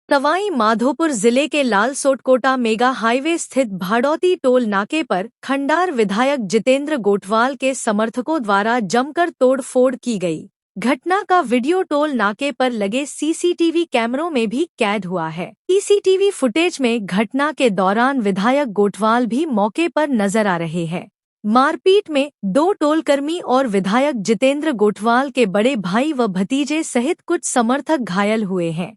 सवाई माधोपुर जिले के लालसोटकोटा mega highway स्थित भाड़ौती टोल नाके पर खंडार विधायक जितेंद्र गोठवाल के समर्थकों द्वारा जमकर तोड़फोड़ की गई। घटना का वीडियो टोल नाके पर लगे सीसीटीवी कैमरों में भी कैद हुआ है। सीसीटीवी फुटेज में घटना के दौरान विधायक गोठवाल भी मौके पर नजर आ रहे हैं। मारपीट में 2 टोलकर्मी और विधायक जितेंद्र गोठवाल के बड़े भाई व भतीजे सहित कुछ समर्थक घायल हुए हैं।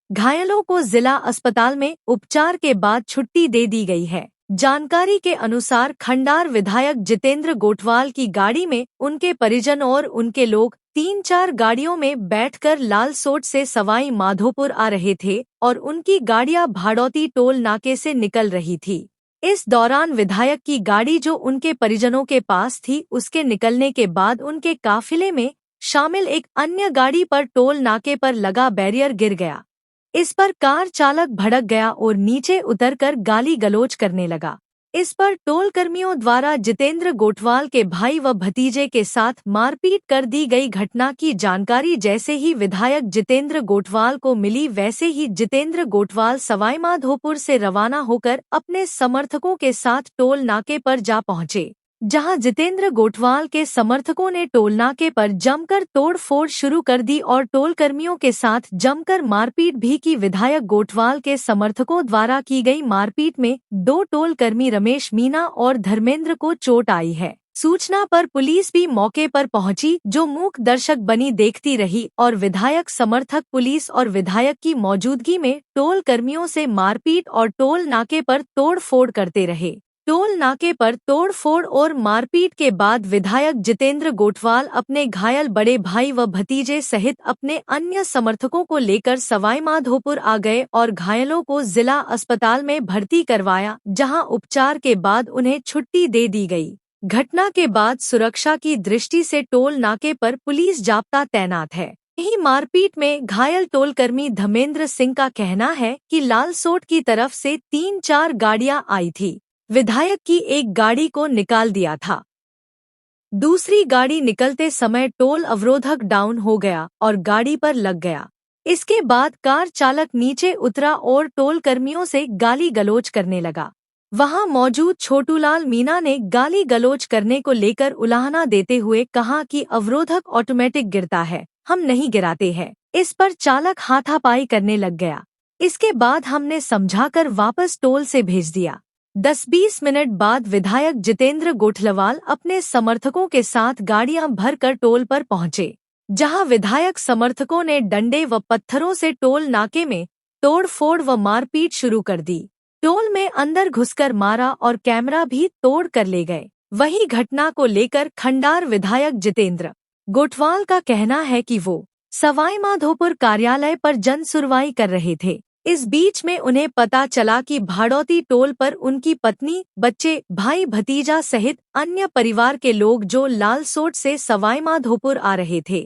घायलों को जिला अस्पताल में उपचार के बाद छुट्टी दे दी गई है। जानकारी के अनुसार खंडार विधायक जितेंद्र गोठवाल की गाड़ी में उनके परिजन और उनके लोग 3-4 गाड़ियों में बैठकर लालसोट से सवाई माधोपुर आ रहे थे और उनकी गाड़ियां भाड़ौती टोल नाके से निकल रही थी। इस दौरान विधायक की गाड़ी जो उनके परिजनों के पास थी, उसके निकलने के बाद उनके काफिले में शामिल एक अन्य गाड़ी पर टोल नाके पर लगा बैरियर गिर गया। इस पर कार चालक भड़क गया और नीचे उतरकर गाली गलौज करने लगा। इस पर टोल कर्मियों द्वारा जितेंद्र गोठवाल के भाई व भतीजे के साथ मारपीट कर दी गई। घटना की जानकारी जैसे ही विधायक जितेंद्र गोठवाल को मिली, वैसे ही जितेंद्र गोठवाल सवाईमाधोपुर से रवाना होकर अपने समर्थकों के साथ टोल नाके पर जा पहुंचे, जहां जितेंद्र गोठवाल के समर्थकों ने टोल नाके पर जमकर तोड़फोड़ शुरू कर दी और टोल कर्मियों के साथ जमकर मारपीट भी की। विधायक गोठवाल के समर्थकों द्वारा की गई मारपीट में 2 टोल कर्मी रमेश मीना और धर्मेंद्र को चोट आई है। सूचना पर पुलिस भी मौके पर पहुंची, जो मूक दर्शक बनी देखती रही और विधायक समर्थक पुलिस और विधायक की मौजूदगी में टोल कर्मियों से मारपीट और टोल नाके पर तोड़फोड़ करते रहे। टोल नाके पर तोड़फोड़ और मारपीट के बाद विधायक जितेंद्र गोठवाल अपने घायल बड़े भाई व भतीजे सहित अपने अन्य समर्थकों को लेकर सवाईमाधोपुर आ गए और घायलों को जिला अस्पताल में भर्ती करवाया, जहां उपचार के बाद उन्हें छुट्टी दे दी गई। घटना के बाद सुरक्षा की दृष्टि से टोल नाके पर पुलिस जाब्ता तैनात है। यही मारपीट में घायल टोलकर्मी धर्मेंद्र सिंह का कहना है कि लालसोट की तरफ से 3-4 गाड़ियां आई थी। विधायक की एक गाड़ी को निकाल दिया था। दूसरी गाड़ी निकलते समय टोल अवरोधक डाउन हो गया और गाड़ी पर लग गया। इसके बाद कार चालक नीचे उतरा और टोल कर्मियों से गाली गलौज करने लगा। वहां मौजूद छोटूलाल मीना ने गाली गलौज करने को लेकर उलाहना देते हुए कहा कि अवरोधक ऑटोमेटिक गिरता है, हम नहीं गिराते हैं। इस पर चालक हाथापाई करने लग गया। इसके बाद हमने समझाकर वापस टोल से भेज दिया। 10-20 मिनट बाद विधायक जितेंद्र गोठवाल अपने समर्थकों के साथ गाड़ियां भरकर टोल पर पहुंचे, जहां विधायक समर्थकों ने डंडे व पत्थरों से टोल नाके में तोड़फोड़ व मारपीट शुरू कर दी। टोल में अंदर घुसकर मारा और कैमरा भी तोड़ कर ले गए। वहीं घटना को लेकर खंडार विधायक जितेंद्र गोठवाल का कहना है कि वो सवाईमाधोपुर कार्यालय पर जन सुनवाई कर रहे थे। इस बीच में उन्हें पता चला कि भाड़ौती टोल पर उनकी पत्नी, बच्चे, भाई भतीजा सहित अन्य परिवार के लोग जो लालसोट से सवाईमाधोपुर आ रहे थे,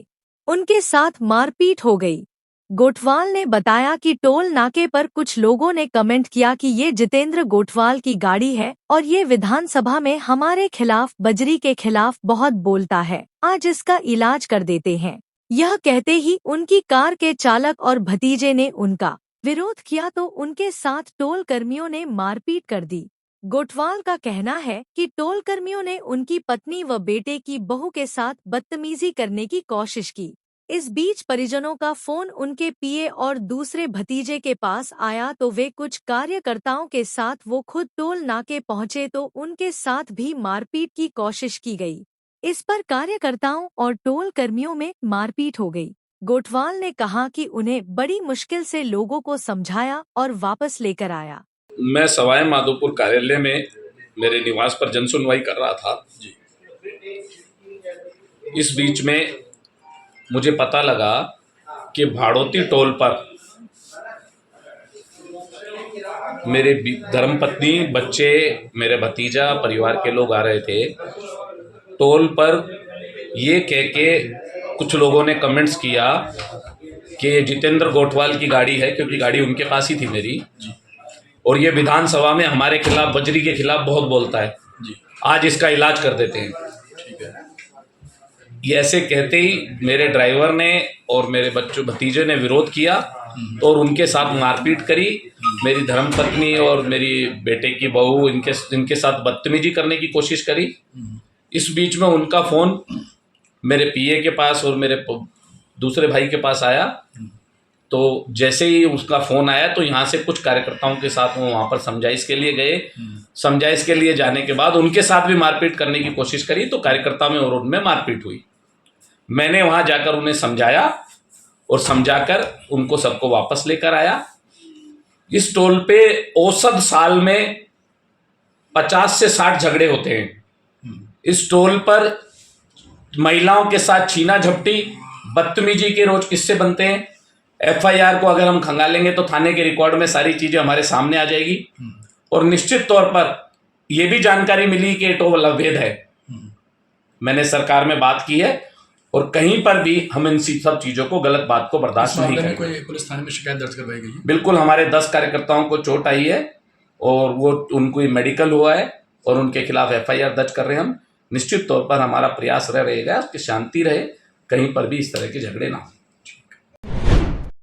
उनके साथ मारपीट हो गई। गोठवाल ने बताया कि टोल नाके पर कुछ लोगों ने कमेंट किया कि ये जितेंद्र गोठवाल की गाड़ी है और ये विधानसभा में हमारे खिलाफ, बजरी के खिलाफ बहुत बोलता है, आज इसका इलाज कर देते हैं। यह कहते ही उनकी कार के चालक और भतीजे ने उनका विरोध किया तो उनके साथ टोल कर्मियों ने मारपीट कर दी। गोठवाल का कहना है कि टोल कर्मियों ने उनकी पत्नी व बेटे की बहू के साथ बदतमीजी करने की कोशिश की। इस बीच परिजनों का फोन उनके पीए और दूसरे भतीजे के पास आया तो वे कुछ कार्यकर्ताओं के साथ वो खुद टोल नाके पहुंचे तो उनके साथ भी मारपीट की कोशिश की गई। इस पर कार्यकर्ताओं और टोल कर्मियों में मारपीट हो गई। गोठवाल ने कहा कि उन्हें बड़ी मुश्किल से लोगों को समझाया और वापस लेकर आया। मैं सवाईमाधोपुर कार्यालय में मेरे निवास पर जन सुनवाई कर रहा था। इस बीच में मुझे पता लगा कि भाड़ौती टोल पर मेरे धर्मपत्नी, बच्चे, मेरे भतीजा, परिवार के लोग आ रहे थे। टोल पर ये कह के कुछ लोगों ने कमेंट्स किया कि ये जितेंद्र गोठवाल की गाड़ी है, क्योंकि गाड़ी उनके पास ही थी मेरी, और ये विधानसभा में हमारे खिलाफ, बजरी के खिलाफ बहुत बोलता है, आज इसका इलाज कर देते हैं। ठीक है। ये ऐसे कहते ही मेरे ड्राइवर ने और मेरे भतीजे ने विरोध किया और उनके साथ मारपीट करी। मेरी धर्मपत्नी और मेरी बेटे की बहू इनके साथ बदतमीजी करने की कोशिश करी। इस बीच में उनका फ़ोन मेरे पीए के पास और मेरे दूसरे भाई के पास आया। तो जैसे ही उसका फ़ोन आया तो यहाँ से कुछ कार्यकर्ताओं के साथ वो वहाँ पर समझाइश के लिए गए। समझाइश के लिए जाने के बाद उनके साथ भी मारपीट करने की कोशिश करी तो कार्यकर्ता में और उनमें मारपीट हुई। मैंने वहाँ जाकर उन्हें समझाया और समझाकर उनको सबको वापस लेकर आया। इस टोल पे औसत साल में 50 से 60 झगड़े होते हैं। इस टोल पर महिलाओं के साथ छीना झपटी, बदतमीजी के रोज किस्से बनते हैं। एफआईआर को अगर हम खंगालेंगे तो थाने के रिकॉर्ड में सारी चीजें हमारे सामने आ जाएगी। और निश्चित तौर पर यह भी जानकारी मिली कि टोल अवैध है। मैंने सरकार में बात की है और कहीं पर भी हम इन सब चीजों को, गलत बात को बर्दाश्त नहीं करेंगे। कोई पुलिस थाने में शिकायत दर्ज करवाई गई है? बिल्कुल, हमारे 10 कार्यकर्ताओं को चोट आई है और वो उनको मेडिकल हुआ है और उनके खिलाफ एफआईआर दर्ज कर रहे हैं हम। निश्चित तौर पर हमारा प्रयास रहेगा कि शांति रहे, कहीं पर भी इस तरह के झगड़े ना हो।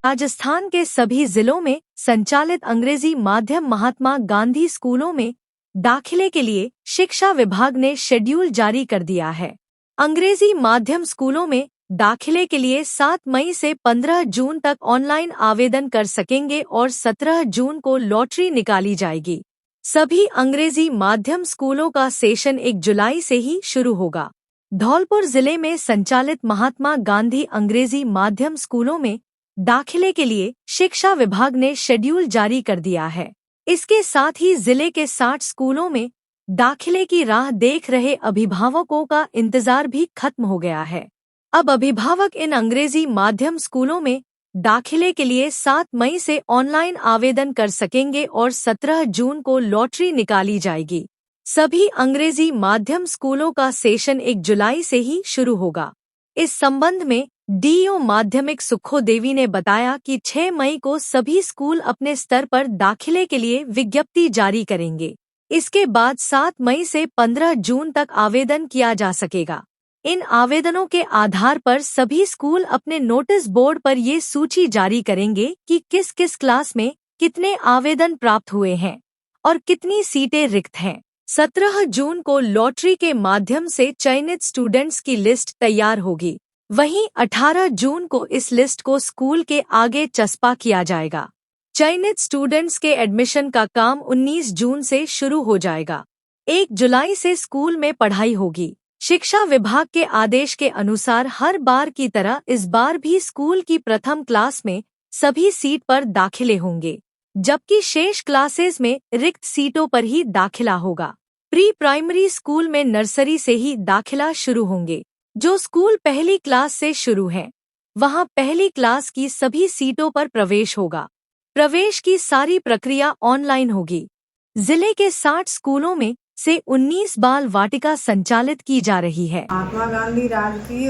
राजस्थान के सभी जिलों में संचालित अंग्रेजी माध्यम महात्मा गांधी स्कूलों में दाखिले के लिए शिक्षा विभाग ने शेड्यूल जारी कर दिया है। अंग्रेजी माध्यम स्कूलों में दाखिले के लिए 7 मई से 15 जून तक ऑनलाइन आवेदन कर सकेंगे और 17 जून को लॉटरी निकाली जाएगी। सभी अंग्रेजी माध्यम स्कूलों का सेशन 1 जुलाई से ही शुरू होगा। धौलपुर जिले में संचालित महात्मा गांधी अंग्रेजी माध्यम स्कूलों में दाखिले के लिए शिक्षा विभाग ने शेड्यूल जारी कर दिया है। इसके साथ ही जिले के 60 स्कूलों में दाखिले की राह देख रहे अभिभावकों का इंतजार भी खत्म हो गया है। अब अभिभावक इन अंग्रेजी माध्यम स्कूलों में दाखिले के लिए 7 मई से ऑनलाइन आवेदन कर सकेंगे और 17 जून को लॉटरी निकाली जाएगी। सभी अंग्रेजी माध्यम स्कूलों का सेशन 1 जुलाई से ही शुरू होगा। इस संबंध में डीईओ माध्यमिक सुखो देवी ने बताया कि 6 मई को सभी स्कूल अपने स्तर पर दाखिले के लिए विज्ञप्ति जारी करेंगे। इसके बाद 7 मई से 15 जून तक आवेदन किया जा सकेगा। इन आवेदनों के आधार पर सभी स्कूल अपने नोटिस बोर्ड पर ये सूची जारी करेंगे कि किस किस क्लास में कितने आवेदन प्राप्त हुए हैं और कितनी सीटें रिक्त हैं। 17 जून को लॉटरी के माध्यम से चयनित स्टूडेंट्स की लिस्ट तैयार होगी। वहीं 18 जून को इस लिस्ट को स्कूल के आगे चस्पा किया जाएगा। चयनित स्टूडेंट्स के एडमिशन का काम 19 जून से शुरू हो जाएगा। 1 जुलाई से स्कूल में पढ़ाई होगी। शिक्षा विभाग के आदेश के अनुसार हर बार की तरह इस बार भी स्कूल की प्रथम क्लास में सभी सीट पर दाखिले होंगे, जबकि शेष क्लासेस में रिक्त सीटों पर ही दाखिला होगा। प्री प्राइमरी स्कूल में नर्सरी से ही दाखिला शुरू होंगे। जो स्कूल पहली क्लास से शुरू हैं, वहां पहली क्लास की सभी सीटों पर प्रवेश होगा। प्रवेश की सारी प्रक्रिया ऑनलाइन होगी। जिले के 60 स्कूलों में से 19 बाल वाटिका संचालित की जा रही है। महात्मा गांधी राजकीय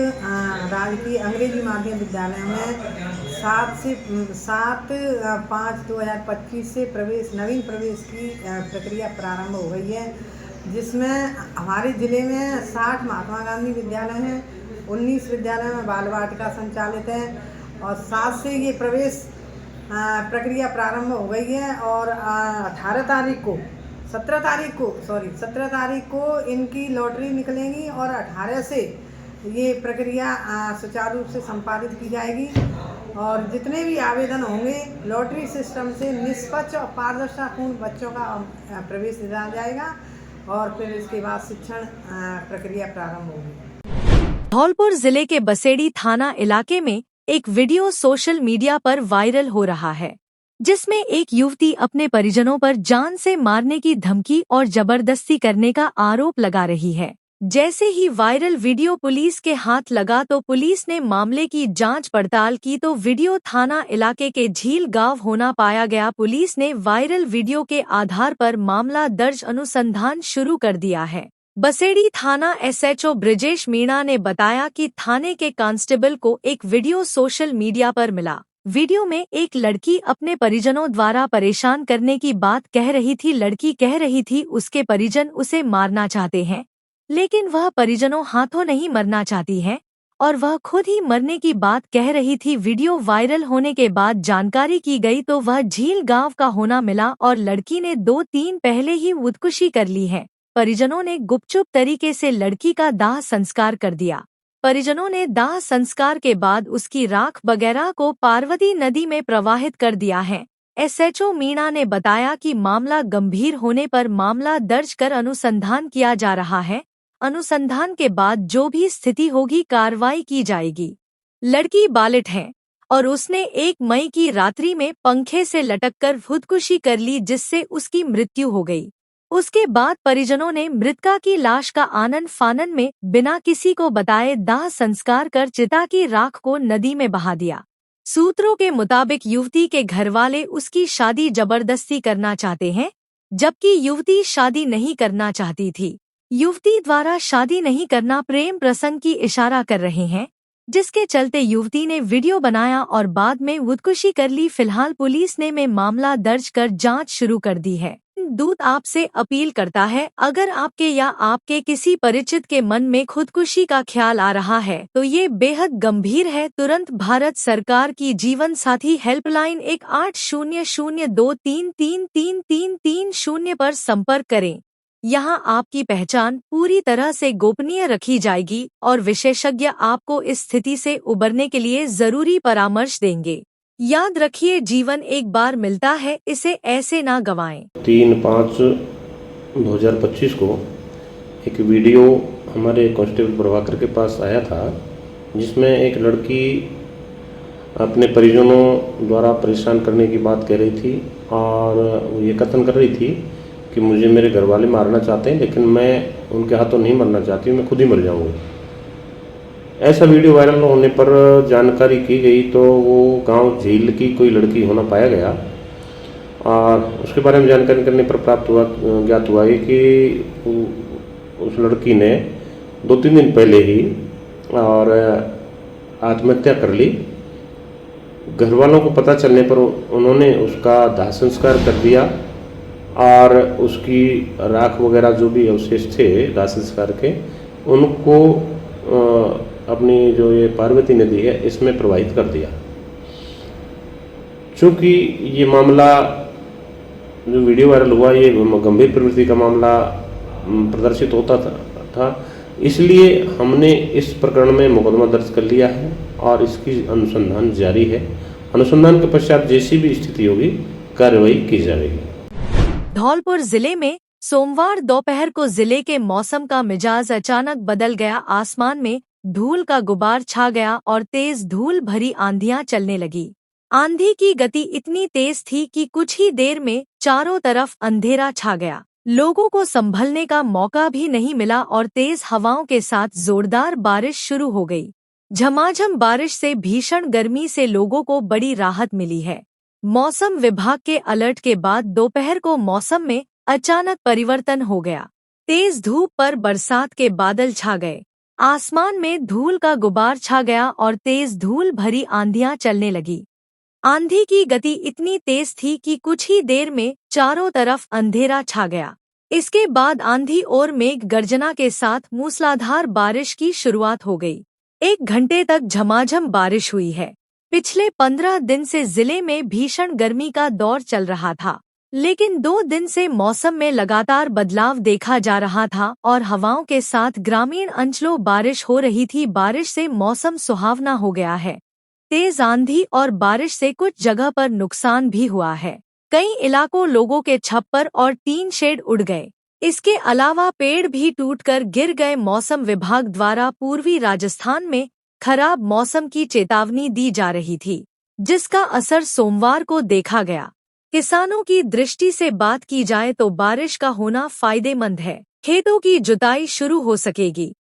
अंग्रेजी माध्यम विद्यालय में 7/5/2025 से नवीन प्रवेश की प्रक्रिया प्रारंभ हो गई है, जिसमें हमारे जिले में 60 महात्मा गांधी विद्यालय हैं, 19 विद्यालय में बाल वाटिका संचालित है और 7 से ये प्रवेश प्रक्रिया प्रारंभ हो गई है और 17 तारीख को इनकी लॉटरी निकलेगी और 18 से ये प्रक्रिया सुचारू रूप से संपादित की जाएगी और जितने भी आवेदन होंगे लॉटरी सिस्टम से निष्पक्ष और पारदर्शितापूर्ण बच्चों का प्रवेश दिया जाएगा और फिर इसके बाद शिक्षण प्रक्रिया प्रारंभ होगी। धौलपुर जिले के बसेड़ी थाना इलाके में एक वीडियो सोशल मीडिया पर वायरल हो रहा है, जिसमें एक युवती अपने परिजनों पर जान से मारने की धमकी और जबरदस्ती करने का आरोप लगा रही है। जैसे ही वायरल वीडियो पुलिस के हाथ लगा तो पुलिस ने मामले की जांच पड़ताल की तो वीडियो थाना इलाके के झील गांव होना पाया गया। पुलिस ने वायरल वीडियो के आधार पर मामला दर्ज अनुसंधान शुरू कर दिया है। बसेड़ी थाना एसएचओ ब्रिजेश मीणा ने बताया कि थाने के कांस्टेबल को एक वीडियो सोशल मीडिया पर मिला। वीडियो में एक लड़की अपने परिजनों द्वारा परेशान करने की बात कह रही थी। लड़की कह रही थी उसके परिजन उसे मारना चाहते हैं, लेकिन वह परिजनों हाथों नहीं मरना चाहती है और वह खुद ही मरने की बात कह रही थी। वीडियो वायरल होने के बाद जानकारी की गई तो वह झील गांव का होना मिला और लड़की ने 2-3 पहले ही खुदकुशी कर ली है। परिजनों ने गुपचुप तरीके से लड़की का दाह संस्कार कर दिया। परिजनों ने दाह संस्कार के बाद उसकी राख वगैरह को पार्वती नदी में प्रवाहित कर दिया है। एसएचओ मीणा ने बताया कि मामला गंभीर होने पर मामला दर्ज कर अनुसंधान किया जा रहा है। अनुसंधान के बाद जो भी स्थिति होगी कार्रवाई की जाएगी। लड़की बालिट है और उसने 1 मई की रात्रि में पंखे से लटककर खुदकुशी कर ली, जिससे उसकी मृत्यु हो गई। उसके बाद परिजनों ने मृतका की लाश का आनन फानन में बिना किसी को बताए दाह संस्कार कर चिता की राख को नदी में बहा दिया। सूत्रों के मुताबिक युवती के घरवाले उसकी शादी जबरदस्ती करना चाहते हैं, जबकि युवती शादी नहीं करना चाहती थी। युवती द्वारा शादी नहीं करना प्रेम प्रसंग की इशारा कर रहे हैं, जिसके चलते युवती ने वीडियो बनाया और बाद में खुदकुशी कर ली। फिलहाल पुलिस ने में मामला दर्ज कर जांच शुरू कर दी है। दूत आपसे अपील करता है, अगर आपके या आपके किसी परिचित के मन में खुदकुशी का ख्याल आ रहा है तो ये बेहद गंभीर है। तुरंत भारत सरकार की जीवन साथी हेल्पलाइन 180023333330 पर संपर्क करें। यहाँ आपकी पहचान पूरी तरह से गोपनीय रखी जाएगी और विशेषज्ञ आपको इस स्थिति से उबरने के लिए जरूरी परामर्श देंगे। याद रखिए, जीवन एक बार मिलता है, इसे ऐसे ना गंवाएं। 3/5/2025 को एक वीडियो हमारे कांस्टेबल प्रभाकर के पास आया था, जिसमें एक लड़की अपने परिजनों द्वारा परेशान करने की बात कह रही थी और वो ये कथन कर रही थी कि मुझे मेरे घर वाले मारना चाहते हैं, लेकिन मैं उनके हाथों नहीं मरना चाहती, मैं खुद ही मर जाऊंगी। ऐसा वीडियो वायरल होने पर जानकारी की गई तो वो गांव झील की कोई लड़की होना पाया गया और उसके बारे में जानकारी करने पर ज्ञात हुआ कि उस लड़की ने 2-3 दिन पहले ही और आत्महत्या कर ली। घर वालों को पता चलने पर उन्होंने उसका दाह संस्कार कर दिया और उसकी राख वगैरह जो भी अवशेष थे दाह संस्कार के, उनको अपनी जो ये पार्वती नदी है इसमें प्रवाहित कर दिया। चूँकि ये मामला जो वीडियो वायरल हुआ ये गंभीर प्रवृत्ति का मामला प्रदर्शित होता था, इसलिए हमने इस प्रकरण में मुकदमा दर्ज कर लिया है और इसकी अनुसंधान जारी है। अनुसंधान के पश्चात जैसी भी स्थिति होगी कार्रवाई की जाएगी। धौलपुर जिले में सोमवार दोपहर को जिले के मौसम का मिजाज अचानक बदल गया। आसमान में धूल का गुबार छा गया और तेज धूल भरी आंधियां चलने लगी। आंधी की गति इतनी तेज थी कि कुछ ही देर में चारों तरफ अंधेरा छा गया। लोगों को संभलने का मौका भी नहीं मिला और तेज हवाओं के साथ जोरदार बारिश शुरू हो गई। झमाझम बारिश से भीषण गर्मी से लोगों को बड़ी राहत मिली है। मौसम विभाग के अलर्ट के बाद दोपहर को मौसम में अचानक परिवर्तन हो गया। तेज धूप पर बरसात के बादल छा गए। आसमान में धूल का गुबार छा गया और तेज धूल भरी आंधियां चलने लगी। आंधी की गति इतनी तेज थी कि कुछ ही देर में चारों तरफ अंधेरा छा गया। इसके बाद आंधी और मेघ गर्जना के साथ मूसलाधार बारिश की शुरुआत हो गई। 1 घंटे तक झमाझम बारिश हुई है। पिछले 15 दिन से जिले में भीषण गर्मी का दौर चल रहा था, लेकिन 2 दिन से मौसम में लगातार बदलाव देखा जा रहा था और हवाओं के साथ ग्रामीण अंचलों बारिश हो रही थी। बारिश से मौसम सुहावना हो गया है। तेज आंधी और बारिश से कुछ जगह पर नुकसान भी हुआ है। कई इलाकों लोगों के छप्पर और टीन शेड उड़ गए। इसके अलावा पेड़ भी टूटकर गिर गए। मौसम विभाग द्वारा पूर्वी राजस्थान में खराब मौसम की चेतावनी दी जा रही थी, जिसका असर सोमवार को देखा गया। किसानों की दृष्टि से बात की जाए तो बारिश का होना फायदेमंद है। खेतों की जुताई शुरू हो सकेगी।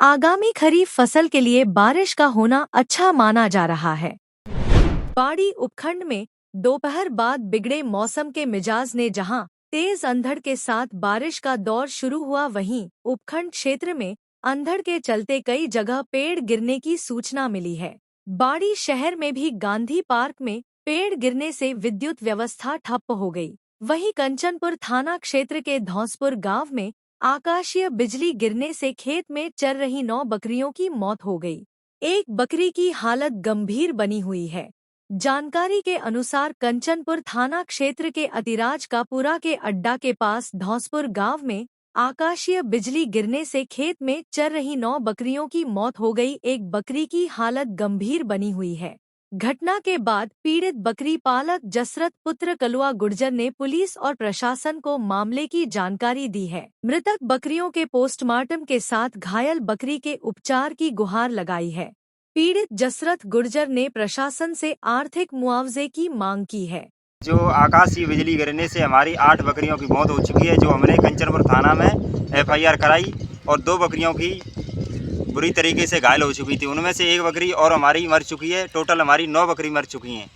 आगामी खरीफ फसल के लिए बारिश का होना अच्छा माना जा रहा है। बाड़ी उपखंड में दोपहर बाद बिगड़े मौसम के मिजाज ने जहां तेज अंधड़ के साथ बारिश का दौर शुरू हुआ, वहीं उपखंड क्षेत्र में अंधड़ के चलते कई जगह पेड़ गिरने की सूचना मिली है। बाड़ी शहर में भी गांधी पार्क में पेड़ गिरने से विद्युत व्यवस्था ठप हो गई। वहीं कंचनपुर थाना क्षेत्र के धौंसपुर गांव में आकाशीय बिजली गिरने से खेत में चर रही 9 बकरियों की मौत हो गई। एक बकरी की हालत गंभीर बनी हुई है। जानकारी के अनुसार कंचनपुर थाना क्षेत्र के अतिराज कापुरा के अड्डा के पास धौसपुर गांव में आकाशीय बिजली गिरने से खेत में चर रही 9 बकरियों की मौत हो गई। एक बकरी की हालत गंभीर बनी हुई है। घटना के बाद पीड़ित बकरी पालक जसरत पुत्र कलुआ गुर्जर ने पुलिस और प्रशासन को मामले की जानकारी दी है। मृतक बकरियों के पोस्टमार्टम के साथ घायल बकरी के उपचार की गुहार लगाई है। पीड़ित जसरत गुर्जर ने प्रशासन से आर्थिक मुआवजे की मांग की है। जो आकाशीय बिजली गिरने से हमारी 8 बकरियों की मौत हो चुकी है, जो हमने कंचनपुर थाना में FIR कराई और 2 बकरियों की बुरी तरीके से घायल हो चुकी थी। उनमें से 1 बकरी और हमारी मर चुकी है। टोटल हमारी 9 बकरी मर चुकी हैं।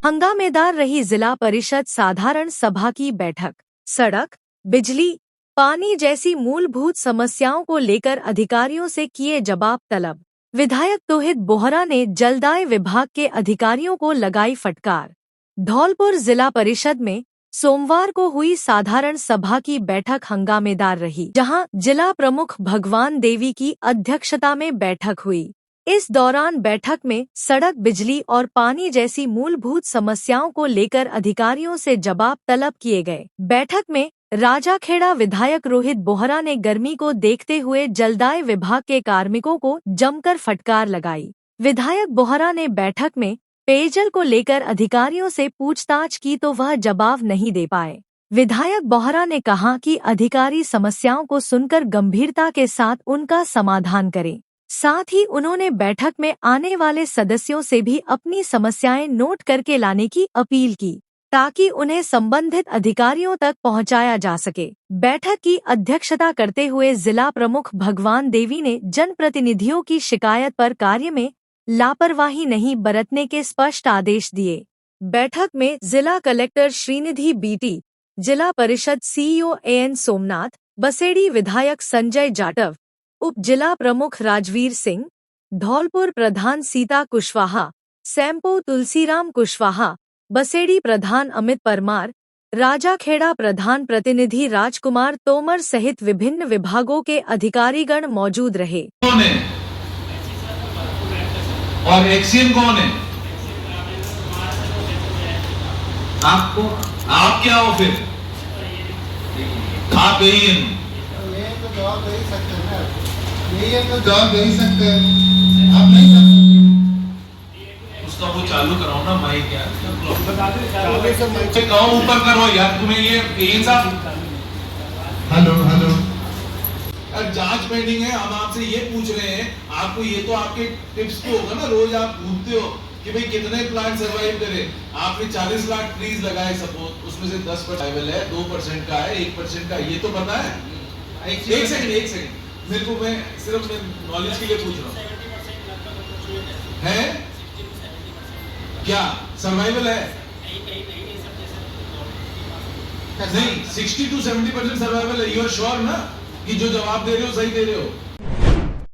हंगामेदार रही जिला परिषद साधारण सभा की बैठक। सड़क, बिजली, पानी जैसी मूलभूत समस्याओं को लेकर अधिकारियों से किए जवाब तलब। विधायक तोहित बोहरा ने जलदाय विभाग के अधिकारियों को लगाई फटकार। धौलपुर जिला परिषद में सोमवार को हुई साधारण सभा की बैठक हंगामेदार रही, जहां जिला प्रमुख भगवान देवी की अध्यक्षता में बैठक हुई। इस दौरान बैठक में सड़क, बिजली और पानी जैसी मूलभूत समस्याओं को लेकर अधिकारियों से जवाब तलब किए गए। बैठक में राजाखेड़ा विधायक रोहित बोहरा ने गर्मी को देखते हुए जलदाय विभाग के कार्मिकों को जमकर फटकार लगाई। विधायक बोहरा ने बैठक में पेयजल को लेकर अधिकारियों से पूछताछ की तो वह जवाब नहीं दे पाए। विधायक बोहरा ने कहा कि अधिकारी समस्याओं को सुनकर गंभीरता के साथ उनका समाधान करें। साथ ही उन्होंने बैठक में आने वाले सदस्यों से भी अपनी समस्याएं नोट करके लाने की अपील की, ताकि उन्हें संबंधित अधिकारियों तक पहुंचाया जा सके। बैठक की अध्यक्षता करते हुए जिला प्रमुख भगवान देवी ने जनप्रतिनिधियों की शिकायत पर कार्य में लापरवाही नहीं बरतने के स्पष्ट आदेश दिए। बैठक में जिला कलेक्टर श्रीनिधि BT, जिला परिषद CEO AN सोमनाथ, बसेड़ी विधायक संजय जाटव, उप जिला प्रमुख राजवीर सिंह, धौलपुर प्रधान सीता कुशवाहा, सैम्पो तुलसीराम कुशवाहा, बसेड़ी प्रधान अमित परमार, राजाखेड़ा प्रधान प्रतिनिधि राजकुमार तोमर सहित विभिन्न विभागों के अधिकारीगण मौजूद रहे। और एक्सियन कौन है? आपको आप क्या हो फिर? आप यही हैं। ये तो जवाब दे ही सकते हैं ना। ये तो जवाब दे ही सकते हैं। आप नहीं कर सकते। उसका वो चालू कराओ ना माइक यार। कहो ऊपर करो यार, तुम्हें ये साहब। Hello hello. जांच पेंडिंग है, हम आपसे ये पूछ रहे हैं, आपको ये तो आपके टिप्स पे होगा ना, रोज आप घूमते हो कि भाई कितने प्लांट सर्वाइव करे। आपने 40 लाख ट्रीज लगाए सपोज, उसमें से 10% है, 2% का है, 1% का, ये तो पता है। एक सेकंड मेरे को, मैं सिर्फ नॉलेज के लिए पूछ रहा हूँ, है क्या सर्वाइवल है? नहीं, 60 to 70% सर्वाइवल है। यू आर श्योर ना कि जो जवाब दे रहे हो सही दे रहे हो?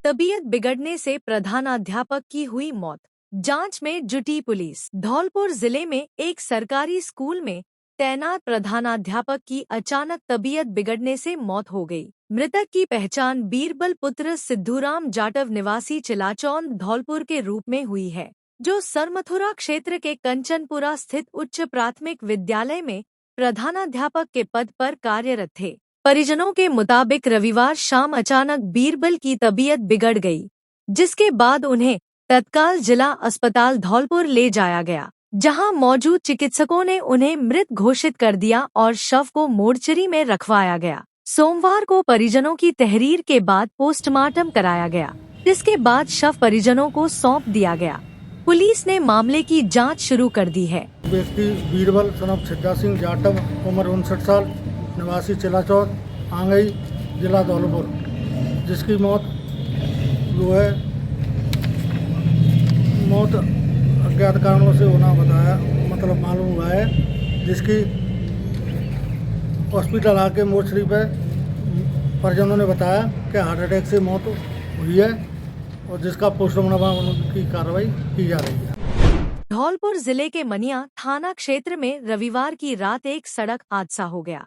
तबीयत बिगड़ने से प्रधानाध्यापक की हुई मौत, जांच में जुटी पुलिस। धौलपुर जिले में एक सरकारी स्कूल में तैनात प्रधानाध्यापक की अचानक तबीयत बिगड़ने से मौत हो गई। मृतक की पहचान बीरबल पुत्र सिद्धूराम जाटव निवासी चिलाचौंद धौलपुर के रूप में हुई है, जो सरमथुरा क्षेत्र के कंचनपुरा स्थित उच्च प्राथमिक विद्यालय में प्रधानाध्यापक के पद पर कार्यरत थे। परिजनों के मुताबिक रविवार शाम अचानक बीरबल की तबीयत बिगड़ गई, जिसके बाद उन्हें तत्काल जिला अस्पताल धौलपुर ले जाया गया, जहां मौजूद चिकित्सकों ने उन्हें मृत घोषित कर दिया और शव को मोर्चरी में रखवाया गया। सोमवार को परिजनों की तहरीर के बाद पोस्टमार्टम कराया गया, जिसके बाद शव परिजनों को सौंप दिया गया। पुलिस ने मामले की जांच शुरू कर दी है। व्यक्ति बीरबल सनफ सिद्धा सिंह जाटव, उम्र 59 साल, निवासी चिलाचौर, आंगई, जिला धौलपुर, जिसकी मौत जो है अज्ञात कारणों से होना बताया, मतलब मालूम हुआ है, जिसकी हॉस्पिटल आके मोर्चरी पे परिजनों ने बताया कि हार्ट अटैक से मौत हुई है और जिसका पोस्टमार्टम की कार्रवाई की जा रही है। धौलपुर जिले के मनिया थाना क्षेत्र में रविवार की रात एक सड़क हादसा हो गया,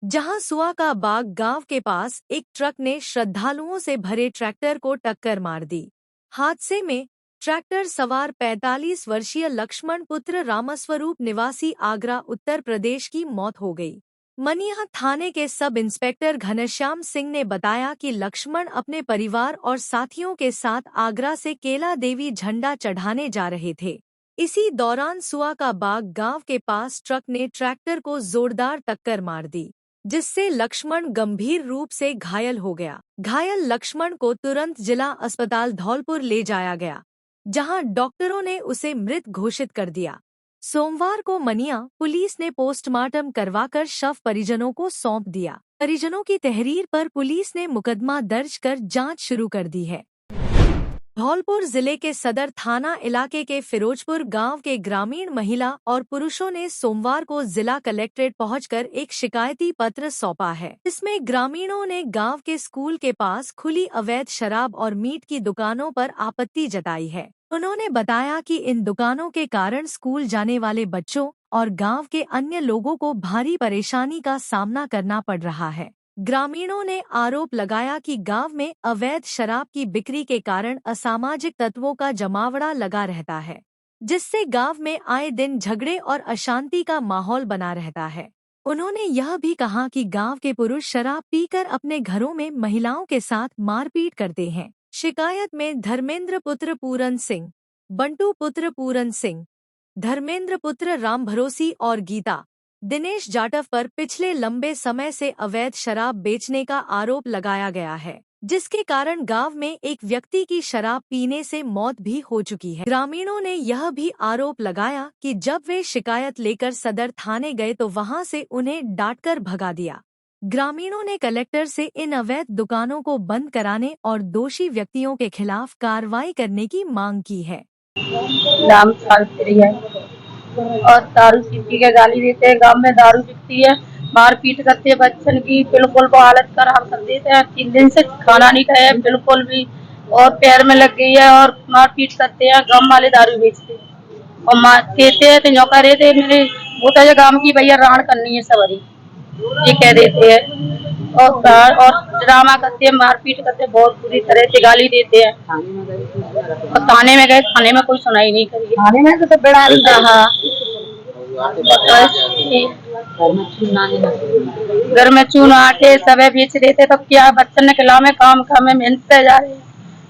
जहां सुआ का बाग गांव के पास एक ट्रक ने श्रद्धालुओं से भरे ट्रैक्टर को टक्कर मार दी। हादसे में ट्रैक्टर सवार 45 वर्षीय लक्ष्मण पुत्र रामस्वरूप निवासी आगरा उत्तर प्रदेश की मौत हो गई। मनिया थाने के सब इंस्पेक्टर घनश्याम सिंह ने बताया कि लक्ष्मण अपने परिवार और साथियों के साथ आगरा से केला देवी झंडा चढ़ाने जा रहे थे। इसी दौरान सुआ का बाग गांव के पास ट्रक ने ट्रैक्टर को जोरदार टक्कर मार दी, जिससे लक्ष्मण गंभीर रूप से घायल हो गया। घायल लक्ष्मण को तुरंत जिला अस्पताल धौलपुर ले जाया गया, जहां डॉक्टरों ने उसे मृत घोषित कर दिया। सोमवार को मनिया पुलिस ने पोस्टमार्टम करवाकर शव परिजनों को सौंप दिया। परिजनों की तहरीर पर पुलिस ने मुकदमा दर्ज कर जांच शुरू कर दी है। धौलपुर जिले के सदर थाना इलाके के फिरोजपुर गांव के ग्रामीण महिला और पुरुषों ने सोमवार को जिला कलेक्ट्रेट पहुंचकर एक शिकायती पत्र सौंपा है। इसमें ग्रामीणों ने गांव के स्कूल के पास खुली अवैध शराब और मीट की दुकानों पर आपत्ति जताई है। उन्होंने बताया कि इन दुकानों के कारण स्कूल जाने वाले बच्चों और गांव के अन्य लोगों को भारी परेशानी का सामना करना पड़ रहा है। ग्रामीणों ने आरोप लगाया कि गांव में अवैध शराब की बिक्री के कारण असामाजिक तत्वों का जमावड़ा लगा रहता है, जिससे गांव में आए दिन झगड़े और अशांति का माहौल बना रहता है। उन्होंने यह भी कहा कि गांव के पुरुष शराब पीकर अपने घरों में महिलाओं के साथ मारपीट करते हैं। शिकायत में धर्मेंद्र पुत्र पूरन सिंह, बंटू पुत्र पूरन सिंह, धर्मेंद्र पुत्र राम भरोसी और गीता दिनेश जाटव पर पिछले लंबे समय से अवैध शराब बेचने का आरोप लगाया गया है, जिसके कारण गांव में एक व्यक्ति की शराब पीने से मौत भी हो चुकी है। ग्रामीणों ने यह भी आरोप लगाया कि जब वे शिकायत लेकर सदर थाने गए तो वहां से उन्हें डांटकर भगा दिया। ग्रामीणों ने कलेक्टर से इन अवैध दुकानों को बंद कराने और दोषी व्यक्तियों के खिलाफ कार्रवाई करने की मांग की है। नाम सावित्री है और दारू पी के गाली देते हैं। गांव में दारू बिकती है, मारपीट करते हैं बच्चन की, बिल्कुल को हालत खराब कर देते हैं। 3 दिन से खाना नहीं खाया बिल्कुल भी, और पैर में लग गई है और मारपीट करते हैं। गांव वाले दारू बेचते और कहते हैं तो न्योका रहे थे मेरे होता है गांव की भैया राण करनी है सवारी, ये कह देते हैं और ड्रामा करते हैं, मारपीट करते हैं, बहुत बुरी तरह से गाली देते हैं। और थाने में गए, थाने में कोई सुनाई नहीं करी। थाने में तो बड़ा हाँ घर में चूना आटे सब बेच रहे थे, तो क्या बच्चन ने खिला में काम में मेहनत से जा रहे हैं।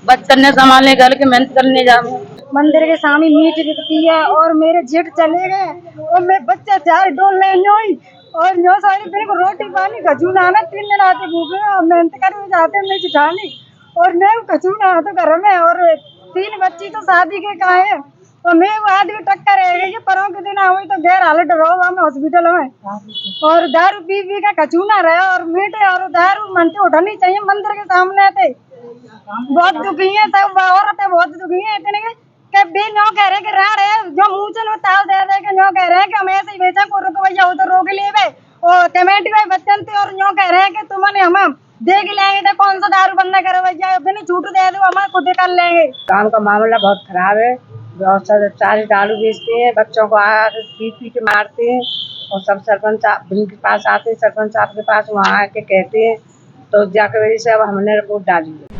बच्चन ने संभालने घर के मेहनत करने जा रहे हैं। मंदिर के सामने मीट बिकती है और मेरे जेठ चले गए और मैं बच्चा 4 डोल ले और न्यो सारी बिल्कुल रोटी पानी खजूर आना 3 दिन आते भूखे मेहनत कर जाते मैं चिठानी और मैं खजूर आता घर में और 3 बच्ची तो शादी के कहा है और मैं वो आदमी टक्कर रह गई परों के दिन हुई तो गैर हालत रहो में हॉस्पिटल में और दारू पी का खजूना रहा और मीठे और दारू मनते उठानी चाहिए मंदिर के सामने थे। बहुत दुखी है सब औरतें बहुत दुखी है इतने न्यो कह रहे कि राड़ है जो मुंह में ताव दे दे के न्यो कह रहे हैं कि हम ऐसे ही बेचा को रुक भैया उधर रोक लेवे और कमेटी में बच्चन थे और न्यो कह रहे हैं कि तुमने हम देख लेंगे तो कौन सा दारू बंद करे भैया बिना छूट दे दो हम खुद कर लेंगे। काम का मामला बहुत खराब है, बहुत सारे दारू बेचते हैं, बच्चों को पी के मारते हैं और सब सरपंच के पास आते हैं, सरपंच साहब के पास वहाँ आके कहते हैं तो जाकर वजह से अब हमने रिपोर्ट डाली है।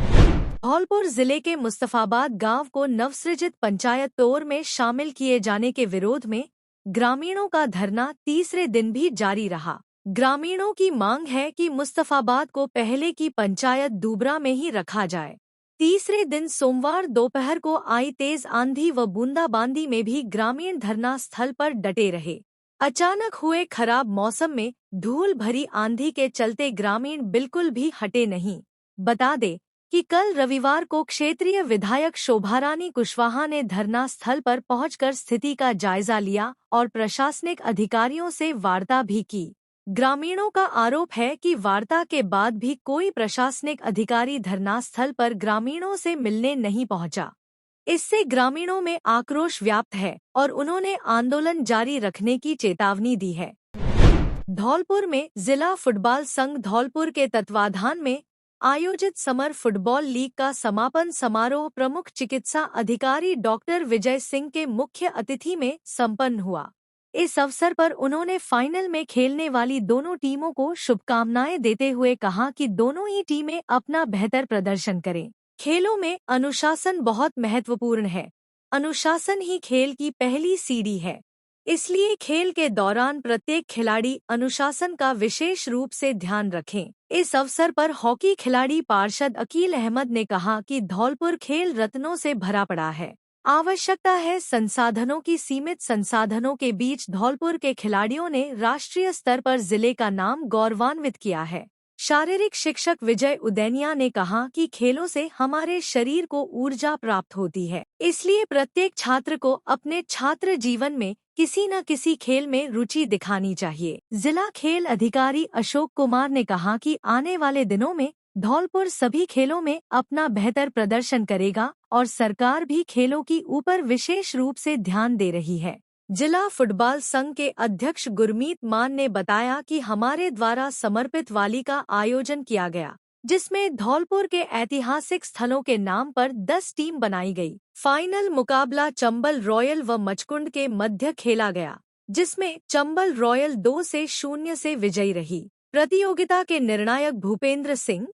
धौलपुर जिले के मुस्तफाबाद गांव को नवसृजित पंचायत तौर में शामिल किए जाने के विरोध में ग्रामीणों का धरना तीसरे दिन भी जारी रहा। ग्रामीणों की मांग है कि मुस्तफाबाद को पहले की पंचायत दूबरा में ही रखा जाए। तीसरे दिन सोमवार दोपहर को आई तेज आंधी व बूंदाबांदी में भी ग्रामीण धरना स्थल पर डटे रहे। अचानक हुए खराब मौसम में धूल भरी आंधी के चलते ग्रामीण बिल्कुल भी हटे नहीं। बता दे कि कल रविवार को क्षेत्रीय विधायक शोभारानी कुशवाहा ने धरना स्थल पर पहुंचकर स्थिति का जायजा लिया और प्रशासनिक अधिकारियों से वार्ता भी की। ग्रामीणों का आरोप है कि वार्ता के बाद भी कोई प्रशासनिक अधिकारी धरना स्थल पर ग्रामीणों से मिलने नहीं पहुंचा। इससे ग्रामीणों में आक्रोश व्याप्त है और उन्होंने आंदोलन जारी रखने की चेतावनी दी है। धौलपुर में जिला फुटबॉल संघ धौलपुर के तत्वाधान में आयोजित समर फुटबॉल लीग का समापन समारोह प्रमुख चिकित्सा अधिकारी डॉक्टर विजय सिंह के मुख्य अतिथि में संपन्न हुआ। इस अवसर पर उन्होंने फाइनल में खेलने वाली दोनों टीमों को शुभकामनाएं देते हुए कहा कि दोनों ही टीमें अपना बेहतर प्रदर्शन करें। खेलों में अनुशासन बहुत महत्वपूर्ण है। अनुशासन ही खेल की पहली सीढ़ी है। इसलिए खेल के दौरान प्रत्येक खिलाड़ी अनुशासन का विशेष रूप से ध्यान रखें। इस अवसर पर हॉकी खिलाड़ी पार्षद अकील अहमद ने कहा कि धौलपुर खेल रत्नों से भरा पड़ा है। आवश्यकता है संसाधनों की। सीमित संसाधनों के बीच धौलपुर के खिलाड़ियों ने राष्ट्रीय स्तर पर जिले का नाम गौरवान्वित किया है। शारीरिक शिक्षक विजय उदैनिया ने कहा कि खेलों से हमारे शरीर को ऊर्जा प्राप्त होती है, इसलिए प्रत्येक छात्र को अपने छात्र जीवन में किसी न किसी खेल में रुचि दिखानी चाहिए। जिला खेल अधिकारी अशोक कुमार ने कहा कि आने वाले दिनों में धौलपुर सभी खेलों में अपना बेहतर प्रदर्शन करेगा और सरकार भी खेलों की ऊपर विशेष रूप से ध्यान दे रही है। जिला फुटबॉल संघ के अध्यक्ष गुरमीत मान ने बताया कि हमारे द्वारा समर्पित वाली का आयोजन किया गया, जिसमें धौलपुर के ऐतिहासिक स्थलों के नाम पर 10 टीम बनाई गई। फाइनल मुकाबला चंबल रॉयल व मचकुंड के मध्य खेला गया, जिसमें चंबल रॉयल 2-0 से विजयी रही। प्रतियोगिता के निर्णायक भूपेंद्र सिंह,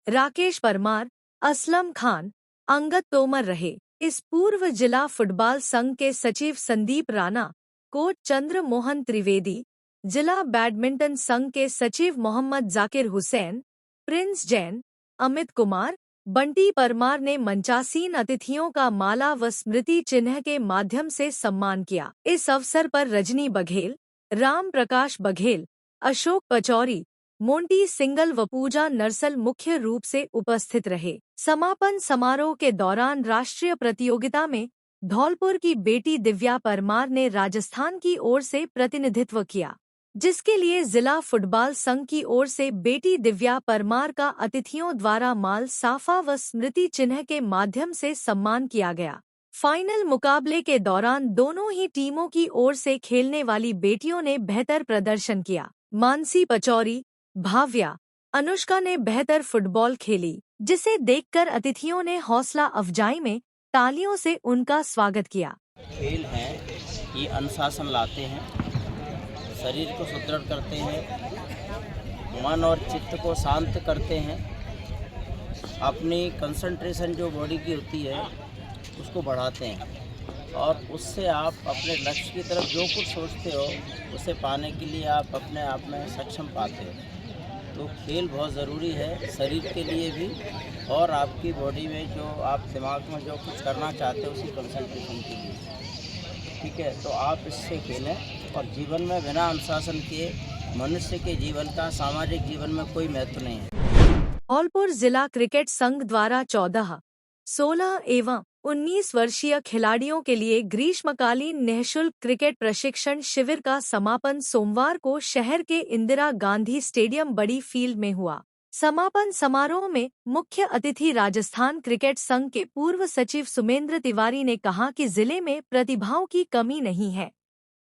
राकेश परमार, असलम खान, अंगद तोमर रहे। इस पूर्व जिला फुटबॉल संघ के सचिव संदीप राणा, कोच चंद्र मोहन त्रिवेदी, जिला बैडमिंटन संघ के सचिव मोहम्मद जाकिर हुसैन, प्रिंस जैन, अमित कुमार, बंटी परमार ने मंचासीन अतिथियों का माला व स्मृति चिन्ह के माध्यम से सम्मान किया। इस अवसर पर रजनी बघेल, राम प्रकाश बघेल, अशोक पचौरी, मोंटी सिंगल व पूजा नरसल मुख्य रूप से उपस्थित रहे। समापन समारोह के दौरान राष्ट्रीय प्रतियोगिता में धौलपुर की बेटी दिव्या परमार ने राजस्थान की ओर से प्रतिनिधित्व किया, जिसके लिए जिला फुटबॉल संघ की ओर से बेटी दिव्या परमार का अतिथियों द्वारा माल साफा व स्मृति चिन्ह के माध्यम से सम्मान किया गया। फाइनल मुकाबले के दौरान दोनों ही टीमों की ओर से खेलने वाली बेटियों ने बेहतर प्रदर्शन किया। मानसी पचौरी, भाव्या, अनुष्का ने बेहतर फुटबॉल खेली, जिसे देखकर अतिथियों ने हौसला अफजाई में तालियों से उनका स्वागत किया। खेल हैं, ये अनुशासन लाते हैं, शरीर को सुदृढ़ करते हैं, मन और चित्त को शांत करते हैं, अपनी कंसंट्रेशन जो बॉडी की होती है उसको बढ़ाते हैं और उससे आप अपने लक्ष्य की तरफ जो कुछ सोचते हो उसे पाने के लिए आप अपने आप में सक्षम पाते हो। तो खेल बहुत ज़रूरी है शरीर के लिए भी और आपकी बॉडी में जो आप दिमाग में जो कुछ करना चाहते हो उसी कंसंट्रेशन के लिए। ठीक है, तो आप इससे खेलें और जीवन में बिना अनुशासन के मनुष्य के जीवन का सामाजिक जीवन में कोई महत्व नहीं है। धौलपुर जिला क्रिकेट संघ द्वारा 14, 16 एवं 19 वर्षीय खिलाड़ियों के लिए ग्रीष्मकालीन निःशुल्क क्रिकेट प्रशिक्षण शिविर का समापन सोमवार को शहर के इंदिरा गांधी स्टेडियम बड़ी फील्ड में हुआ। समापन समारोह में मुख्य अतिथि राजस्थान क्रिकेट संघ के पूर्व सचिव सुमेंद्र तिवारी ने कहा कि जिले में प्रतिभाओं की कमी नहीं है,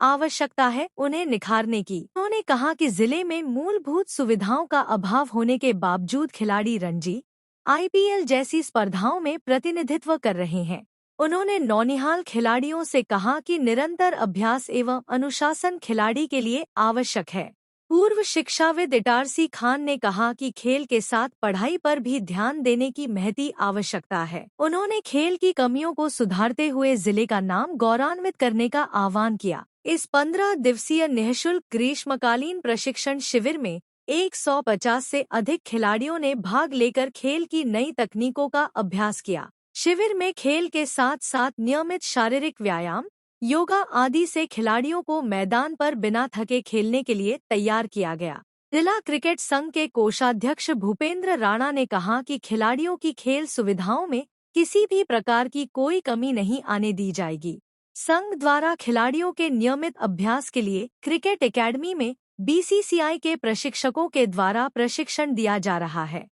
आवश्यकता है उन्हें निखारने की। उन्होंने कहा कि जिले में मूलभूत सुविधाओं का अभाव होने के बावजूद खिलाड़ी रणजी, IPL जैसी स्पर्धाओं में प्रतिनिधित्व कर रहे हैं। उन्होंने नौनिहाल खिलाड़ियों से कहा कि निरंतर अभ्यास एवं अनुशासन खिलाड़ी के लिए आवश्यक है। पूर्व शिक्षाविद इटारसी खान ने कहा कि खेल के साथ पढ़ाई पर भी ध्यान देने की महती आवश्यकता है। उन्होंने खेल की कमियों को सुधारते हुए जिले का नाम गौरवान्वित करने का आह्वान किया। इस 15 दिवसीय निःशुल्क ग्रीष्मकालीन प्रशिक्षण शिविर में 150 से अधिक खिलाड़ियों ने भाग लेकर खेल की नई तकनीकों का अभ्यास किया। शिविर में खेल के साथ साथ नियमित शारीरिक व्यायाम, योगा आदि से खिलाड़ियों को मैदान पर बिना थके खेलने के लिए तैयार किया गया। जिला क्रिकेट संघ के कोषाध्यक्ष भूपेंद्र राणा ने कहा कि खिलाड़ियों की खेल सुविधाओं में किसी भी प्रकार की कोई कमी नहीं आने दी जाएगी। संघ द्वारा खिलाड़ियों के नियमित अभ्यास के लिए क्रिकेट एकेडमी में BCCI के प्रशिक्षकों के द्वारा प्रशिक्षण दिया जा रहा है।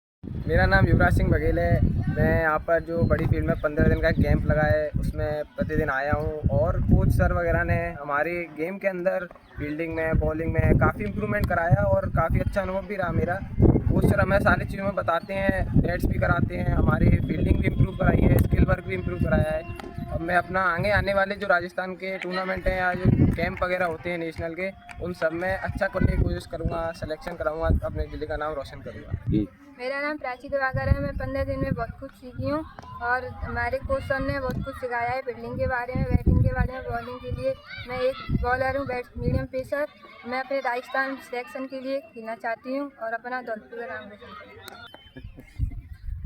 मेरा नाम युवराज सिंह बघेल है। मैं यहाँ पर जो बड़ी फील्ड में 15 दिन का कैंप लगा है उसमें प्रतिदिन आया हूँ और कोच सर वगैरह ने हमारे गेम के अंदर फील्डिंग में, बॉलिंग में काफ़ी इम्प्रूवमेंट कराया और काफ़ी अच्छा अनुभव भी रहा मेरा। कोच सर हमें सारी चीज़ों में बताते हैं, नेट्स भी कराते हैं, हमारी फील्डिंग भी इम्प्रूव कराई है, स्किल वर्क भी इम्प्रूव कराया है मैं अपना आगे आने वाले जो राजस्थान के टूर्नामेंट हैं या जो कैंप वगैरह होते हैं नेशनल के, उन सब में अच्छा करने की कोशिश करूँगा, सिलेक्शन कराऊँगा, अपने ज़िले का नाम रोशन करूँगा। मेरा नाम प्राची दिवाकर है। मैं 15 दिन में बहुत कुछ सीखी हूँ और हमारे कोच सर ने बहुत कुछ सिखाया है, फील्डिंग के बारे में, बैटिंग के बारे में, बॉलिंग के लिए। मैं एक बॉलर हूँ, मीडियम पेसर। मैं अपने राजस्थान सिलेक्शन के लिए खेलना चाहती हूँ और अपना धौलपुर का नाम रोशन करूँगी।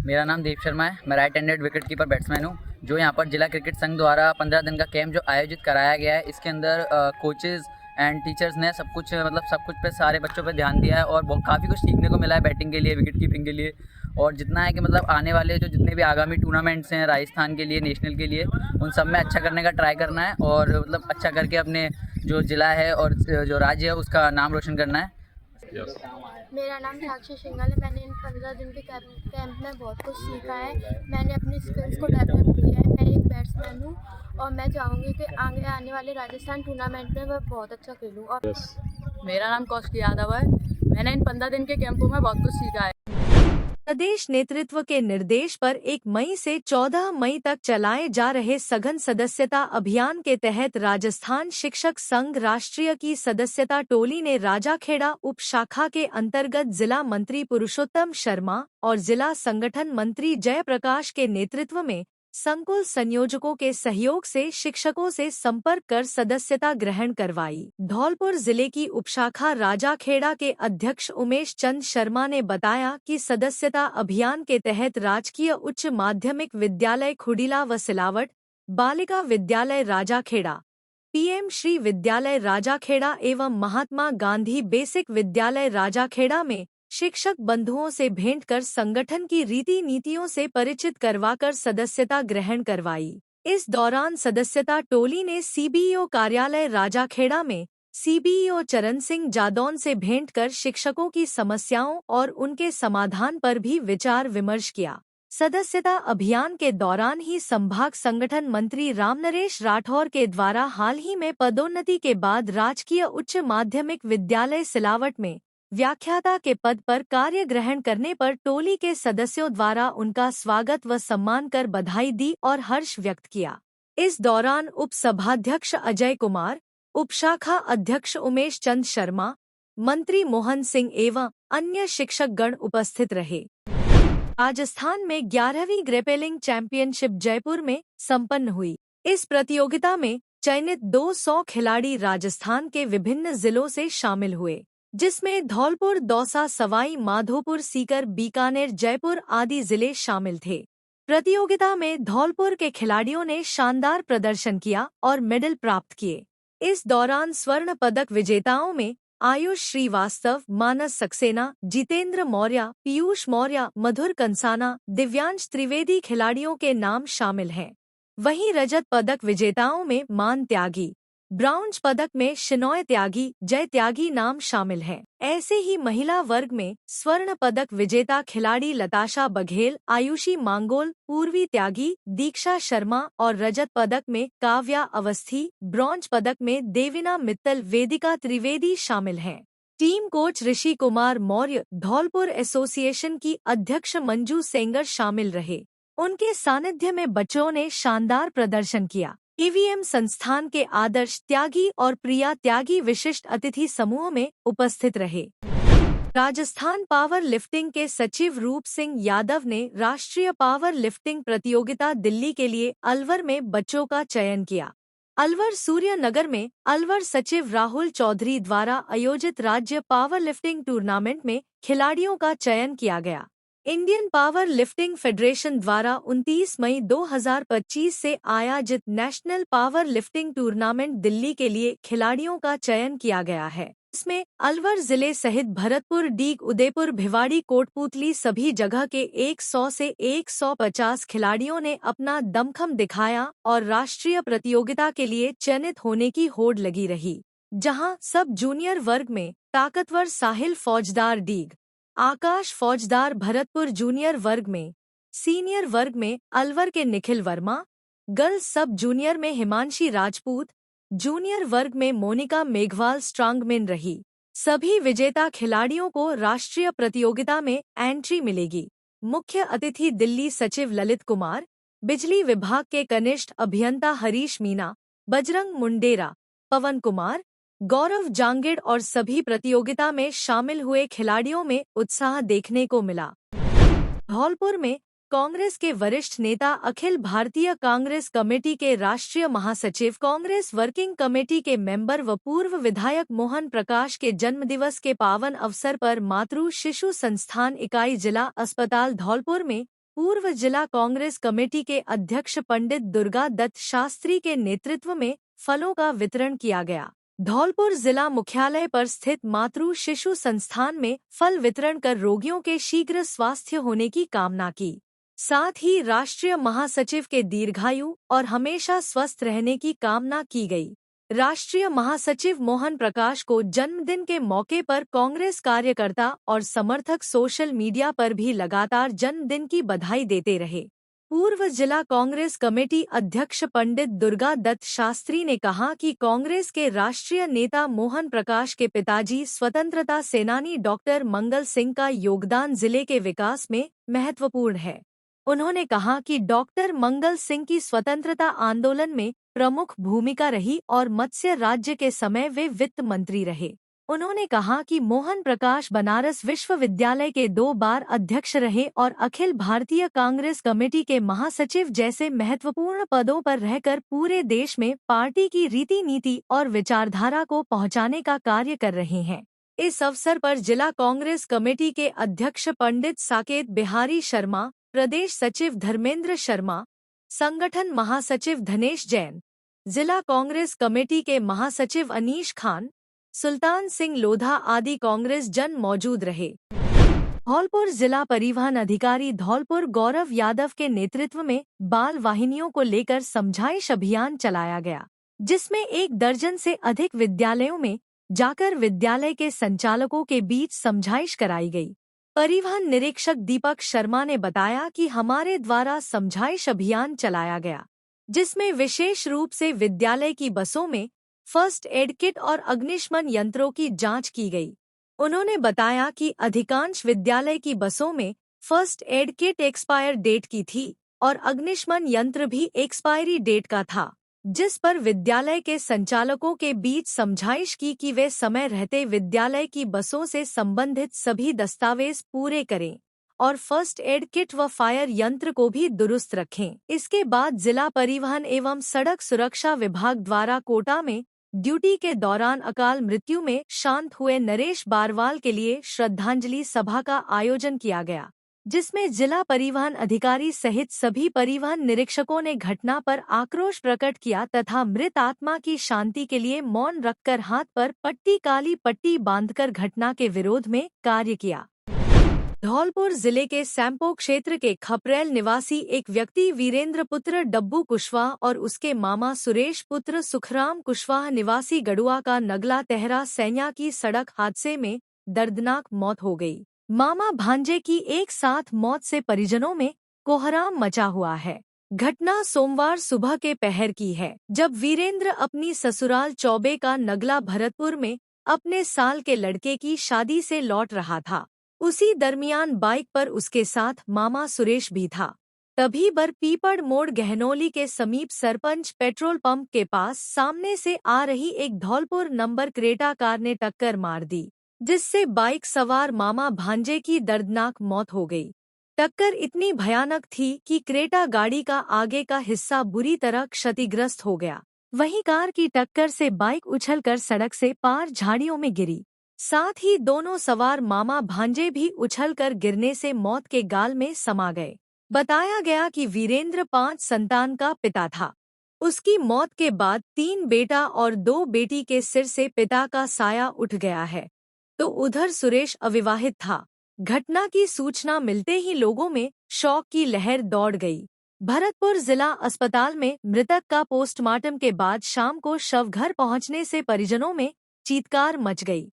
मेरा नाम देव शर्मा है। मैं right handed wicket keeper batsman हूँ। जो यहाँ पर जिला क्रिकेट संघ द्वारा 15 दिन का कैंप जो आयोजित कराया गया है, इसके अंदर कोचेज़ एंड टीचर्स ने सब कुछ पे सारे बच्चों पे ध्यान दिया है और काफ़ी कुछ सीखने को मिला है बैटिंग के लिए, विकेट कीपिंग के लिए। और जितना है कि आने वाले जो जितने भी आगामी टूर्नामेंट्स हैं राजस्थान के लिए, नेशनल के लिए, उन सब में अच्छा करने का ट्राई करना है और अच्छा करके अपने जो ज़िला है और जो राज्य है उसका नाम रोशन करना है। मेरा नाम साक्षी सिंघल है। मैंने इन 15 दिन के कैंप में बहुत कुछ सीखा है। मैंने अपनी स्किल्स को डेवलप किया है। मैं एक बैट्समैन हूँ और मैं चाहूँगी कि आगे आने वाले राजस्थान टूर्नामेंट में मैं बहुत अच्छा खेलूँ। और मेरा नाम कौशिकी यादव है। मैंने इन 15 दिन के कैंपों में बहुत कुछ सीखा है। प्रदेश नेतृत्व के निर्देश पर 1 मई से 14 मई तक चलाए जा रहे सघन सदस्यता अभियान के तहत राजस्थान शिक्षक संघ राष्ट्रीय की सदस्यता टोली ने राजाखेड़ा उप शाखा के अंतर्गत जिला मंत्री पुरुषोत्तम शर्मा और जिला संगठन मंत्री जयप्रकाश के नेतृत्व में संकुल संयोजकों के सहयोग से शिक्षकों से संपर्क कर सदस्यता ग्रहण करवाई। धौलपुर जिले की उपशाखा राजाखेड़ा के अध्यक्ष उमेश चंद शर्मा ने बताया कि सदस्यता अभियान के तहत राजकीय उच्च माध्यमिक विद्यालय खुडीला व सिलावट, बालिका विद्यालय राजाखेड़ा, पीएम श्री विद्यालय राजाखेड़ा एवं महात्मा गांधी बेसिक विद्यालय राजाखेड़ा में शिक्षक बंधुओं से भेंट कर संगठन की रीति नीतियों से परिचित करवाकर सदस्यता ग्रहण करवाई। इस दौरान सदस्यता टोली ने सीबीईओ कार्यालय राजाखेड़ा में सीबीईओ चरण सिंह जादौन से भेंट कर शिक्षकों की समस्याओं और उनके समाधान पर भी विचार विमर्श किया। सदस्यता अभियान के दौरान ही संभाग संगठन मंत्री रामनरेश राठौर के द्वारा हाल ही में पदोन्नति के बाद राजकीय उच्च माध्यमिक विद्यालय सिलावट में व्याख्याता के पद पर कार्य ग्रहण करने पर टोली के सदस्यों द्वारा उनका स्वागत व सम्मान कर बधाई दी और हर्ष व्यक्त किया। इस दौरान उप सभाध्यक्ष अजय कुमार, उपशाखा अध्यक्ष उमेश चंद शर्मा, मंत्री मोहन सिंह एवं अन्य शिक्षकगण उपस्थित रहे। राजस्थान में 11वीं ग्रेपलिंग चैंपियनशिप जयपुर में संपन्न हुई। इस प्रतियोगिता में चयनित 200 खिलाड़ी राजस्थान के विभिन्न जिलों से शामिल हुए, जिसमें धौलपुर, दौसा, सवाई माधोपुर, सीकर, बीकानेर, जयपुर आदि जिले शामिल थे। प्रतियोगिता में धौलपुर के खिलाड़ियों ने शानदार प्रदर्शन किया और मेडल प्राप्त किए। इस दौरान स्वर्ण पदक विजेताओं में आयुष श्रीवास्तव, मानस सक्सेना, जितेंद्र मौर्य, पीयूष मौर्य, मधुर कंसाना, दिव्यांश त्रिवेदी खिलाड़ियों के नाम शामिल हैं। वहीं रजत पदक विजेताओं में मान त्यागी, ब्राउंज पदक में शिनोय त्यागी, जय त्यागी नाम शामिल हैं। ऐसे ही महिला वर्ग में स्वर्ण पदक विजेता खिलाड़ी लताशा बघेल, आयुषी मांगोल, पूर्वी त्यागी, दीक्षा शर्मा और रजत पदक में काव्या अवस्थी, ब्रॉन्ज पदक में देविना मित्तल, वेदिका त्रिवेदी शामिल हैं। Team coach Rishi Kumar Maurya, Dholpur association की अध्यक्ष मंजू सेंगर शामिल रहे। उनके सानिध्य में बच्चों ने शानदार प्रदर्शन किया। ईवीएम संस्थान के आदर्श त्यागी और प्रिया त्यागी विशिष्ट अतिथि समूह में उपस्थित रहे। राजस्थान पावर लिफ्टिंग के सचिव रूप सिंह यादव ने राष्ट्रीय पावर लिफ्टिंग प्रतियोगिता दिल्ली के लिए अलवर में बच्चों का चयन किया। अलवर सूर्य नगर में अलवर सचिव राहुल चौधरी द्वारा आयोजित राज्य पावर लिफ्टिंग टूर्नामेंट में खिलाड़ियों का चयन किया गया। इंडियन पावर लिफ्टिंग फेडरेशन द्वारा 29 मई 2025 से आयोजित national power lifting tournament Delhi के लिए खिलाड़ियों का चयन किया गया है। इसमें अलवर जिले सहित भरतपुर, डीग, उदयपुर, भिवाड़ी, कोटपूतली सभी जगह के 100 से 150 खिलाड़ियों ने अपना दमखम दिखाया और राष्ट्रीय प्रतियोगिता के लिए चयनित होने की होड़ लगी रही। जहां सब जूनियर वर्ग में ताकतवर साहिल फौजदार डीग, आकाश फौजदार भरतपुर, जूनियर वर्ग में, सीनियर वर्ग में अलवर के निखिल वर्मा, गर्ल्स सब जूनियर में हिमांशी राजपूत, जूनियर वर्ग में मोनिका मेघवाल स्ट्रांगमैन रही। सभी विजेता खिलाड़ियों को राष्ट्रीय प्रतियोगिता में एंट्री मिलेगी। मुख्य अतिथि दिल्ली सचिव ललित कुमार, बिजली विभाग के कनिष्ठ अभियंता हरीश मीना, बजरंग मुंडेरा, पवन कुमार, गौरव जांगिड़ और सभी प्रतियोगिता में शामिल हुए खिलाड़ियों में उत्साह देखने को मिला। धौलपुर में कांग्रेस के वरिष्ठ नेता, अखिल भारतीय कांग्रेस कमेटी के राष्ट्रीय महासचिव, कांग्रेस वर्किंग कमेटी के मेंबर व पूर्व विधायक मोहन प्रकाश के जन्मदिवस के पावन अवसर पर मातृ शिशु संस्थान इकाई जिला अस्पताल धौलपुर में पूर्व जिला कांग्रेस कमेटी के अध्यक्ष पंडित दुर्गा दत्त शास्त्री के नेतृत्व में फलों का वितरण किया गया। धौलपुर जिला मुख्यालय पर स्थित मातृ शिशु संस्थान में फल वितरण कर रोगियों के शीघ्र स्वास्थ्य होने की कामना की। साथ ही राष्ट्रीय महासचिव के दीर्घायु और हमेशा स्वस्थ रहने की कामना की गई। राष्ट्रीय महासचिव मोहन प्रकाश को जन्मदिन के मौके पर कांग्रेस कार्यकर्ता और समर्थक सोशल मीडिया पर भी लगातार जन्मदिन की बधाई देते रहे। पूर्व जिला कांग्रेस कमेटी अध्यक्ष पंडित दुर्गा दत्त शास्त्री ने कहा कि कांग्रेस के राष्ट्रीय नेता मोहन प्रकाश के पिताजी स्वतंत्रता सेनानी डॉक्टर मंगल सिंह का योगदान जिले के विकास में महत्वपूर्ण है। उन्होंने कहा कि डॉक्टर मंगल सिंह की स्वतंत्रता आंदोलन में प्रमुख भूमिका रही और मत्स्य राज्य के समय वे वित्त मंत्री रहे। उन्होंने कहा कि मोहन प्रकाश बनारस विश्वविद्यालय के 2 बार अध्यक्ष रहे और अखिल भारतीय कांग्रेस कमेटी के महासचिव जैसे महत्वपूर्ण पदों पर रहकर पूरे देश में पार्टी की रीति नीति और विचारधारा को पहुंचाने का कार्य कर रहे हैं। इस अवसर पर जिला कांग्रेस कमेटी के अध्यक्ष पंडित साकेत बिहारी शर्मा, प्रदेश सचिव धर्मेंद्र शर्मा, संगठन महासचिव धनेश जैन, जिला कांग्रेस कमेटी के महासचिव अनीश खान, सुल्तान सिंह लोधा आदि कांग्रेस जन मौजूद रहे। धौलपुर जिला परिवहन अधिकारी धौलपुर गौरव यादव के नेतृत्व में बाल वाहिनियों को लेकर समझाइश अभियान चलाया गया, जिसमें 1 दर्जन से अधिक विद्यालयों में जाकर विद्यालय के संचालकों के बीच समझाइश कराई गई। परिवहन निरीक्षक दीपक शर्मा ने बताया कि हमारे द्वारा समझाइश अभियान चलाया गया, जिसमें विशेष रूप से विद्यालय की बसों में फर्स्ट एड किट और अग्निशमन यंत्रों की जांच की गई। उन्होंने बताया कि अधिकांश विद्यालय की बसों में first aid kit expire date की थी और अग्निशमन यंत्र भी एक्सपायरी डेट का था, जिस पर विद्यालय के संचालकों के बीच समझाइश की कि वे समय रहते विद्यालय की बसों से संबंधित सभी दस्तावेज पूरे करें और फर्स्ट एड किट व फायर यंत्र को भी दुरुस्त रखें। इसके बाद जिला परिवहन एवं सड़क सुरक्षा विभाग द्वारा कोटा में ड्यूटी के दौरान अकाल मृत्यु में शांत हुए नरेश बारवाल के लिए श्रद्धांजलि सभा का आयोजन किया गया, जिसमें जिला परिवहन अधिकारी सहित सभी परिवहन निरीक्षकों ने घटना पर आक्रोश प्रकट किया तथा मृत आत्मा की शांति के लिए मौन रखकर हाथ पर काली पट्टी बांधकर घटना के विरोध में कार्य किया। धौलपुर जिले के सैंपो क्षेत्र के खपरेल निवासी एक व्यक्ति वीरेंद्र पुत्र डब्बू कुशवाहा और उसके मामा सुरेश पुत्र सुखराम कुशवाहा निवासी गड़ुआ का नगला तेहरा सैया की सड़क हादसे में दर्दनाक मौत हो गई। मामा भांजे की एक साथ मौत से परिजनों में कोहराम मचा हुआ है। घटना सोमवार सुबह के पहर की है, जब वीरेंद्र अपनी ससुराल चौबे का नगला भरतपुर में अपने साल के लड़के की शादी से लौट रहा था। उसी दरमियान बाइक पर उसके साथ मामा सुरेश भी था। तभी बर पीपड़ मोड़ गहनौली के समीप सरपंच पेट्रोल पंप के पास सामने से आ रही एक धौलपुर नंबर क्रेटा कार ने टक्कर मार दी, जिससे बाइक सवार मामा भांजे की दर्दनाक मौत हो गई। टक्कर इतनी भयानक थी कि क्रेटा गाड़ी का आगे का हिस्सा बुरी तरह क्षतिग्रस्त हो गया। वहीं कार की टक्कर से बाइक उछलकर सड़क से पार झाड़ियों में गिरी। साथ ही दोनों सवार मामा भांजे भी उछलकर गिरने से मौत के गाल में समा गए। बताया गया कि वीरेंद्र 5 संतान का पिता था। उसकी मौत के बाद 3 बेटा और 2 बेटी के सिर से पिता का साया उठ गया है, तो उधर सुरेश अविवाहित था। घटना की सूचना मिलते ही लोगों में शोक की लहर दौड़ गई। भरतपुर जिला अस्पताल में मृतक का पोस्टमार्टम के बाद शाम को शव घर पहुंचने से परिजनों में चीत्कार मच गई।